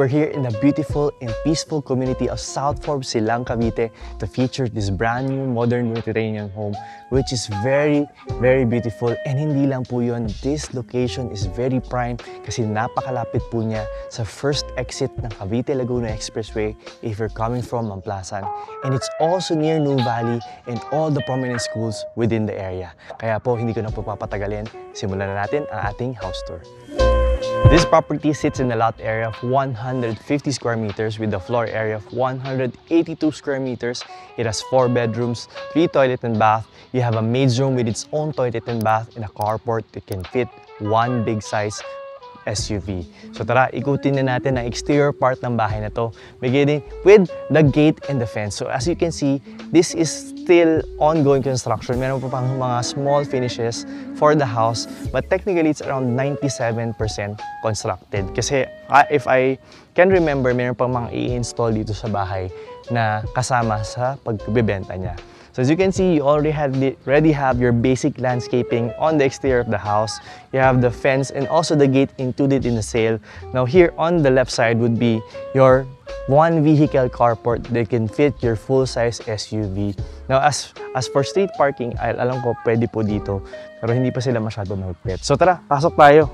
we're here in the beautiful and peaceful community of South Forbes, Silang, Cavite to feature this brand new modern Mediterranean home which is very beautiful. And hindi lang po yun, this location is very prime kasi napakalapit po niya sa first exit ng Cavite Laguna Expressway if you're coming from Mamplasan. And it's also near New Valley and all the prominent schools within the area. Kaya po hindi ko na po papatagalin, simulan na natin ang ating house tour. This property sits in a lot area of 150 square meters with a floor area of 182 square meters. It has 4 bedrooms, 3 toilet and bath. You have a maid's room with its own toilet and bath and a carport that can fit 1 big size SUV. So tara, ikutin na natin ang exterior part ng bahay na to, beginning with the gate and the fence. So as you can see, this is still ongoing construction. Meron pa pang mga small finishes for the house, but technically it's around 97% constructed. Kasi if I can remember, meron pang mga i-install dito sa bahay na kasama sa pagbebenta niya. So as you can see, you already have your basic landscaping on the exterior of the house. You have the fence and also the gate included in the sale. Now here on the left side would be your 1 vehicle carport that can fit your full-size SUV. Now as for street parking, alam ko pwede po dito, pero hindi pa sila masyado mag-pet. So tara, pasok tayo.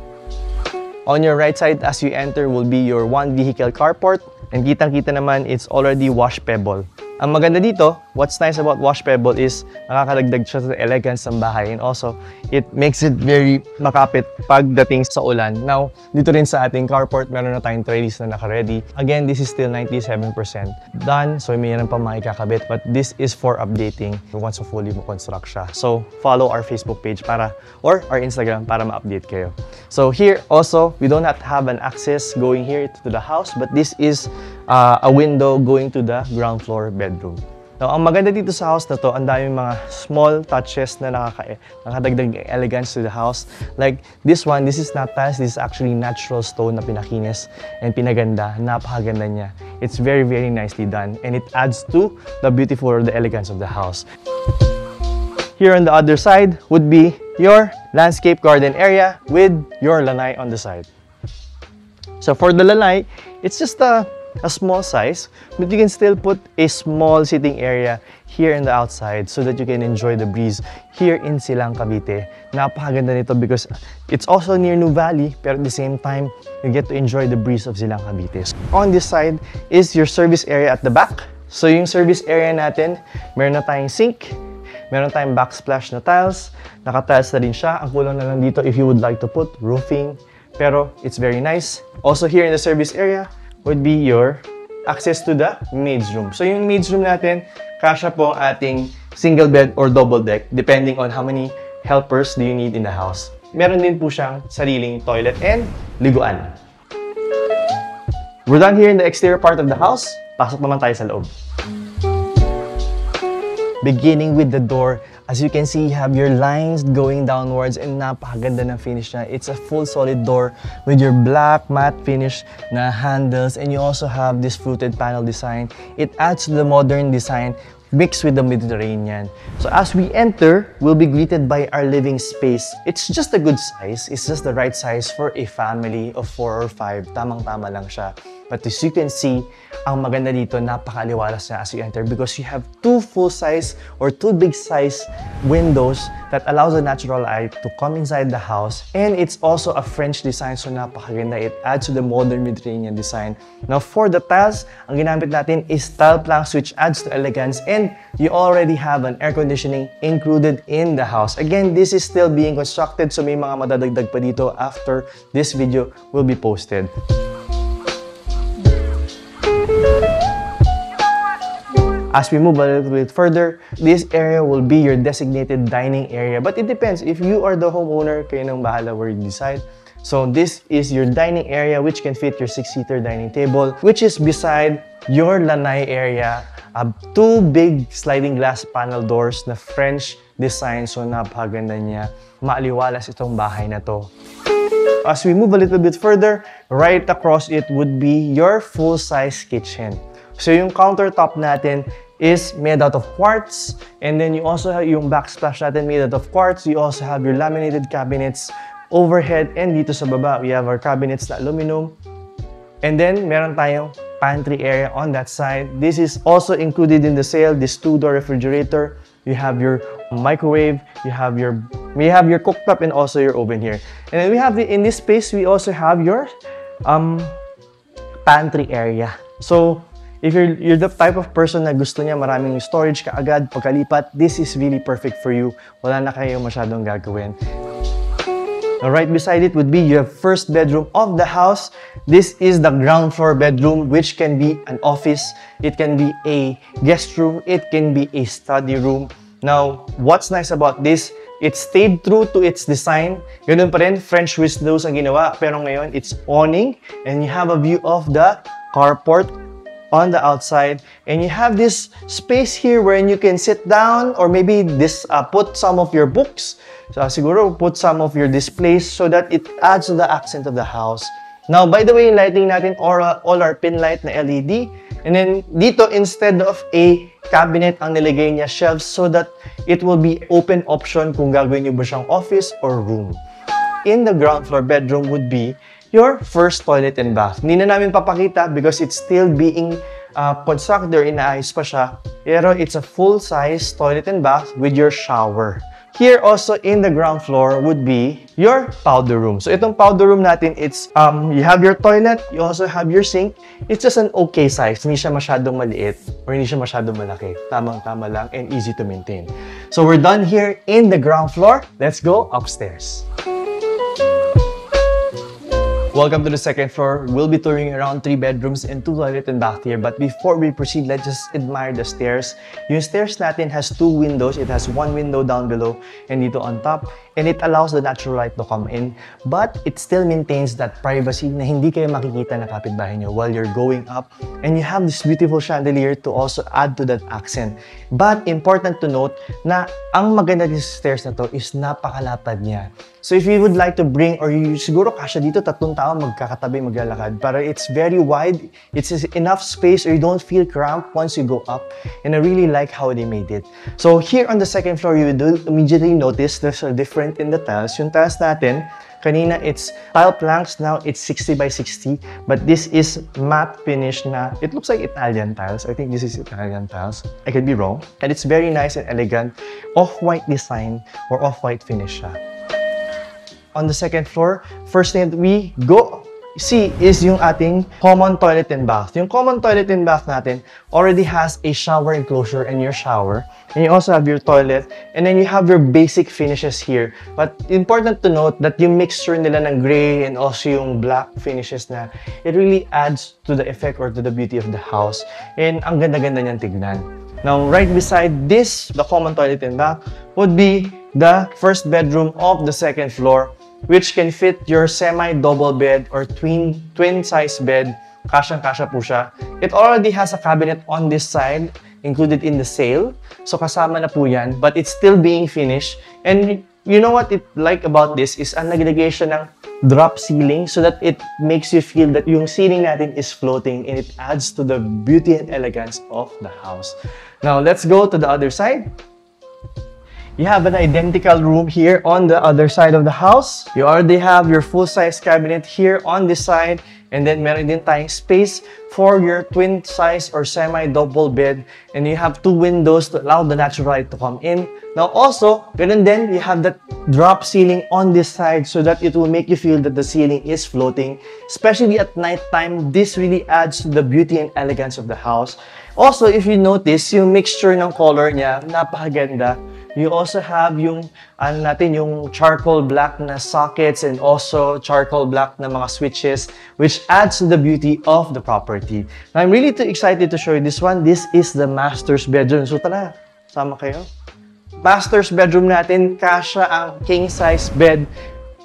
On your right side as you enter will be your 1 vehicle carport. And kitang-kita naman, it's already wash pebble. Ang maganda dito, what's nice about wash pebble is nakakadagdag siya sa elegance ng bahay and also it makes it very makapit pagdating sa ulan. Now, dito rin sa ating carport, meron na tayong trellis na naka-ready. Again, this is still 97% done, so mayroon pa mga ikakabit, but this is for updating once fully mo-construct siya. So, follow our Facebook page or our Instagram para ma-update kayo. So here also, we don't have an access going here to the house, but this is a window going to the ground floor bedroom. Now, ang maganda dito sa house na to, ang daming mga small touches na nakadagdag elegance to the house. Like this one, this is not tiles, this is actually natural stone na pinakinis and pinaganda. Napakaganda niya. It's very nicely done and it adds to the beautiful or the elegance of the house. Here on the other side would be your landscape garden area with your lanai on the side. So for the lanai, it's just a small size, but you can still put a small sitting area here in the outside so that you can enjoy the breeze here in Silang, Cavite. Napakaganda nito because it's also near New Valley, but at the same time, you get to enjoy the breeze of Silang, Cavite. On this side is your service area at the back. So yung service area natin, meron na tayong sink, meron tayong backsplash na tiles, naka-tiles na din siya. Ang kulang na lang dito if you would like to put roofing, pero it's very nice. Also here in the service area would be your access to the maid's room. So yung maid's room natin, kasya po ang ating single bed or double deck depending on how many helpers do you need in the house. Meron din po siyang sariling toilet and liguan. We're done here in the exterior part of the house. Pasok naman tayo sa loob. Beginning with the door, as you can see, you have your lines going downwards and napakaganda ng finish niya. It's a full solid door with your black matte finish na handles and you also have this fluted panel design. It adds to the modern design mixed with the Mediterranean. So as we enter, we'll be greeted by our living space. It's just a good size. It's just the right size for a family of 4 or 5. Tamang-tama lang siya. But as you can see, ang maganda dito, napakaliwalas na as you enter because you have 2 full-size or 2 big-size windows that allows the natural light to come inside the house. And it's also a French design, so napakaganda. It adds to the modern Mediterranean design. Now for the tiles, ang ginamit natin is tile planks which adds to elegance and you already have an air conditioning included in the house. Again, this is still being constructed, so may mga madadagdag pa dito after this video will be posted. As we move a little bit further, this area will be your designated dining area. But it depends. If you are the homeowner, kayo nang bahala where you decide. So this is your dining area which can fit your 6-seater dining table, which is beside your lanai area. 2 big sliding glass panel doors na French design. So napakaganda niya. Maaliwalas itong bahay na to. As we move a little bit further, right across it would be your full-size kitchen. So yung countertop natin is made out of quartz, and then you also have yung backsplash natin made out of quartz. You also have your laminated cabinets overhead, and dito sa baba we have our cabinets na aluminum And then, meron tayong pantry area on that side. This is also included in the sale, this 2-door refrigerator. You have your microwave, we have your cooktop and also your oven here. And then we have in this space, we also have your pantry area. So, if you're the type of person na gusto niya maraming storage kaagad pagkalipat, this is really perfect for you. Wala na kayo masyadong gagawin. Now, right beside it would be your first bedroom of the house. This is the ground floor bedroom, which can be an office, it can be a guest room, it can be a study room. Now, what's nice about this, it stayed true to its design. Ganun pa rin, French windows ang ginawa, pero ngayon it's awning and you have a view of the carport on the outside, and you have this space here wherein you can sit down or maybe put some of your books. So siguro put some of your displays so that it adds to the accent of the house. Now, by the way, yung lighting natin all our pin light na LED. And then dito, instead of a cabinet, ang nilagay niya shelves so that it will be open option kung gagawin niyo ba siyang office or room. In the ground floor bedroom would be your first toilet and bath. Hindi na namin papakita because it's still being constructed or inaayos pa siya. Pero it's a full-size toilet and bath with your shower. Here also in the ground floor would be your powder room. So itong powder room natin, it's you have your toilet, you also have your sink. It's just an okay size. Hindi siya masyadong maliit or hindi siya masyadong malaki. Tamang-tama lang and easy to maintain. So we're done here in the ground floor. Let's go upstairs. Welcome to the second floor. We'll be touring around 3 bedrooms and 2 toilet and bath here. But before we proceed, let's just admire the stairs. Yung stairs natin has 2 windows. It has 1 window down below and dito on top. And it allows the natural light to come in. But it still maintains that privacy na hindi kayo makikita na kapitbahay nyo while you're going up. And you have this beautiful chandelier to also add to that accent. But important to note na ang maganda dito sa stairs na to is napakalapad niya. So if you would like to bring, or siguro kasya dito, 3 tao magkakatabi maglalakad. Pero it's very wide, it's enough space or you don't feel cramped once you go up. And I really like how they made it. So here on the second floor, you will immediately notice there's a different in the tiles. Yung tiles natin, kanina it's tile planks, now it's 60 by 60. But this is matte finish na, it looks like Italian tiles. I think this is Italian tiles. I could be wrong. And it's very nice and elegant, off-white design or off-white finish siya. On the second floor, first thing that we go see is yung ating common toilet and bath. Yung common toilet and bath natin already has a shower enclosure and your shower. And you also have your toilet. And then you have your basic finishes here. But important to note that yung mixture nila ng gray and also yung black finishes na, it really adds to the effect or to the beauty of the house. And ang ganda-ganda niyang tignan. Now, right beside this, the common toilet and bath, would be the first bedroom of the second floor, which can fit your semi-double bed or twin-size bed. Kasyang-kasya po siya. It already has a cabinet on this side, included in the sale. So kasama na po yan, but it's still being finished. And you know what it like about this is ang naglagay siya ng drop ceiling so that it makes you feel that yung ceiling natin is floating and it adds to the beauty and elegance of the house. Now, let's go to the other side. You have an identical room here on the other side of the house. You already have your full-size cabinet here on this side. And then meron din tayong space for your twin-size or semi-double bed. And you have 2 windows to allow the natural light to come in. Now also, ganun din, you have that drop ceiling on this side so that it will make you feel that the ceiling is floating. Especially at night time, this really adds to the beauty and elegance of the house. Also, if you notice, yung mixture ng color niya, napakaganda. You also have yung, yung charcoal black na sockets and also charcoal black na mga switches, which adds to the beauty of the property. Now, I'm really too excited to show you this one. This is the master's bedroom. So tara, sama kayo. Master's bedroom natin, kasya ang king-size bed.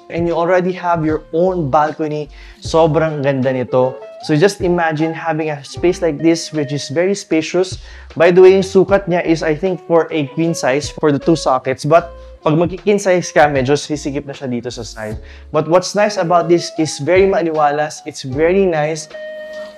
And you already have your own balcony. Sobrang ganda nito. So just imagine having a space like this, which is very spacious. By the way, yung sukat niya is, I think, for a queen size for the 2 sockets. But pag mag-queen size ka, medyo sisikip na siya dito sa side. But what's nice about this is very maliwalas. It's very nice.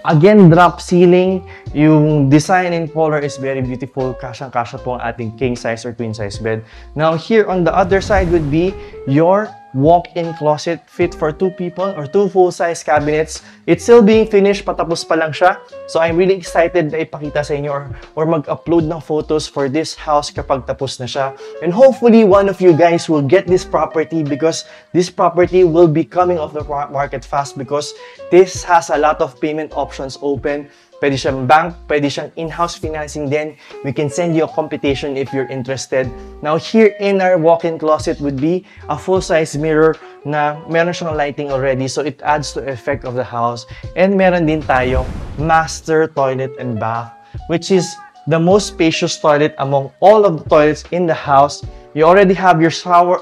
Again, drop ceiling. Yung design and color is very beautiful. Kasyang-kasya po ang ating king size or queen size bed. Now, here on the other side would be your walk-in closet fit for 2 people or 2 full-size cabinets. It's still being finished, patapos pa lang siya. So I'm really excited na ipakita sa inyo or mag-upload ng photos for this house kapag tapos na siya. And hopefully, one of you guys will get this property because this property will be coming off the market fast because this has a lot of payment options open. Pwede siyang bank, pwede siyang in-house financing din. We can send you a computation if you're interested. Now, here in our walk-in closet would be a full-size mirror na meron siyang lighting already, so it adds to the effect of the house. And meron din tayong master toilet and bath, which is the most spacious toilet among all of the toilets in the house. You already have your shower,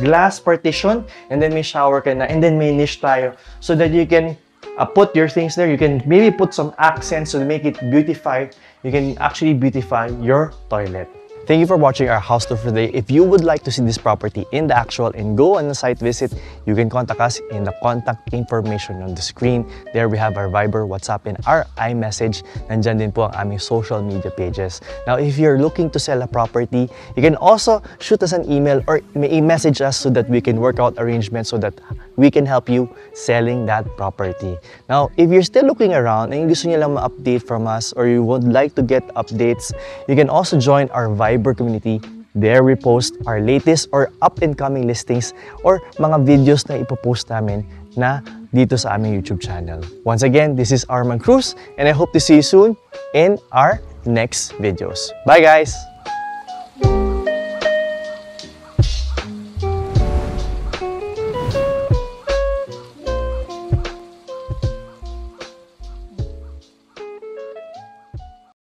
glass partition, and then may shower ka na, and then may niche tayo so that you can put your things there. You can maybe put some accents to make it beautify. You can actually beautify your toilet. Thank you for watching our house tour for today. If you would like to see this property in the actual and go on a site visit, you can contact us in the contact information on the screen. There we have our Viber, WhatsApp, and our iMessage. Nandyan din po ang aming social media pages. Now, if you're looking to sell a property, you can also shoot us an email or message us so that we can work out arrangements so that we can help you selling that property. Now, if you're still looking around and gusto niyo lang ma-update from us or you would like to get updates, you can also join our Viber community. There we post our latest or up-and-coming listings or mga videos na ipopost namin na dito sa aming YouTube channel. Once again, this is Arman Cruz and I hope to see you soon in our next videos. Bye guys!